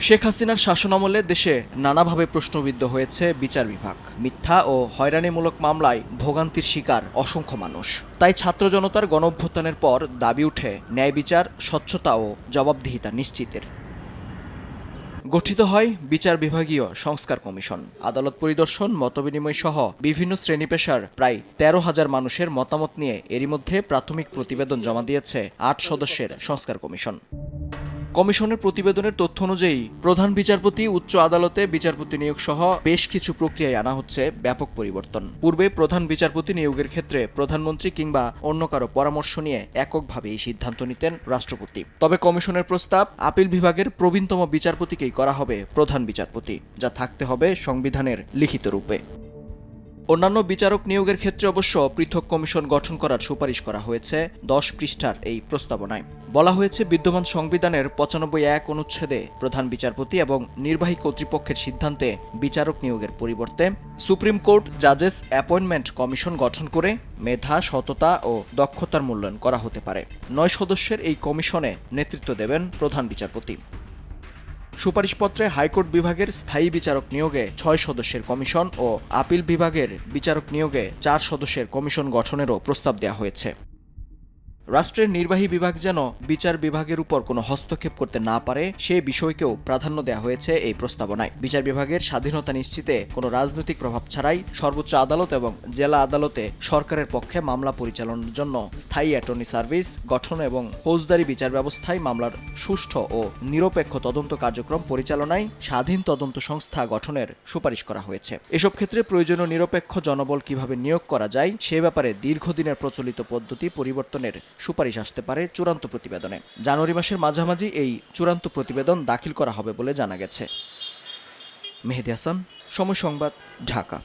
শেখ হাসিনার শাসনামলে দেশে নানাভাবে প্রশ্নবিদ্ধ হয়েছে বিচার বিভাগ। মিথ্যা ও হয়রানিমূলক মামলায় ভোগান্তির শিকার অসংখ্য মানুষ। তাই ছাত্র জনতার গণঅভ্যুত্থানের পর দাবি উঠে ন্যায় বিচার, স্বচ্ছতা ও জবাবদিহিতা নিশ্চিতের। গঠিত হয় বিচার বিভাগীয় সংস্কার কমিশন। আদালত পরিদর্শন, মতবিনিময় সহ বিভিন্ন শ্রেণী পেশার প্রায় ১৩,০০০ মানুষের মতামত নিয়ে এরই মধ্যে প্রাথমিক প্রতিবেদন জমা দিয়েছে ৮ সদস্যের সংস্কার কমিশন। কমিশনের প্রতিবেদনের তথ্য অনুযায়ী প্রধান বিচারপতি, উচ্চ আদালতে বিচারপতি নিয়োগ সহ বেশ কিছু প্রক্রিয়ায় আনা হচ্ছে ব্যাপক পরিবর্তন। পূর্বে প্রধান বিচারপতি নিয়োগের ক্ষেত্রে প্রধানমন্ত্রী কিংবা অন্য কারো পরামর্শ নিয়ে এককভাবে এই সিদ্ধান্ত নিতেন রাষ্ট্রপতি। তবে কমিশনের প্রস্তাব, আপিল বিভাগের প্রবীণতম বিচারপতিকেই করা হবে প্রধান বিচারপতি, যা থাকতে হবে সংবিধানের লিখিত রূপে। অন্যান্য বিচারক নিয়োগের ক্ষেত্রে অবশ্য পৃথক কমিশন গঠন করার সুপারিশ করা হয়েছে ১০ পৃষ্ঠার এই প্রস্তাবনায়। বলা হয়েছে, বিদ্যমান সংবিধানের ৯৫(১) অনুচ্ছেদে প্রধান বিচারপতি এবং নির্বাহী কর্তৃপক্ষের সিদ্ধান্তে বিচারক নিয়োগের পরিবর্তে সুপ্রিম কোর্ট জাজেস অ্যাপয়েন্টমেন্ট কমিশন গঠন করে মেধা, সততা ও দক্ষতার মূল্যায়ন করা হতে পারে। ৯ সদস্যের এই কমিশনে নেতৃত্ব দেবেন প্রধান বিচারপতি। সুপারিশপত্রে হাইকোর্ট বিভাগের স্থায়ী বিচারক নিয়োগে ৬ সদস্যের কমিশন ও আপিল বিভাগের বিচারক নিয়োগে ৪ সদস্যের কমিশন গঠনেরও প্রস্তাব দেওয়া হয়েছে। রাষ্ট্রের নির্বাহী বিভাগ যেন বিচার বিভাগের উপর কোনো হস্তক্ষেপ করতে না পারে, সে বিষয়কেও প্রাধান্য দেওয়া হয়েছে এই প্রস্তাবনায়। বিচার বিভাগের স্বাধীনতা নিশ্চিতে কোনো রাজনৈতিক প্রভাব ছাড়াই সর্বোচ্চ আদালত এবং জেলা আদালতে সরকারের পক্ষে মামলা পরিচালনার জন্য স্থায়ী অ্যাটর্নি সার্ভিস গঠন এবং ফৌজদারি বিচার ব্যবস্থায় মামলার সুষ্ঠু ও নিরপেক্ষ তদন্ত কার্যক্রম পরিচালনায় স্বাধীন তদন্ত সংস্থা গঠনের সুপারিশ করা হয়েছে। এসব ক্ষেত্রে প্রয়োজনীয় নিরপেক্ষ জনবল কিভাবে নিয়োগ করা যায় সে ব্যাপারে দীর্ঘদিনের প্রচলিত পদ্ধতি পরিবর্তনের সুপারিশ আসতে পারে চূড়ান্ত প্রতিবেদনে। জানুয়ারি মাসের মাঝামাঝি এই চূড়ান্ত প্রতিবেদন দাখিল করা হবে বলে জানা গেছে। মেহেদী হাসান, সময় সংবাদ, ঢাকা।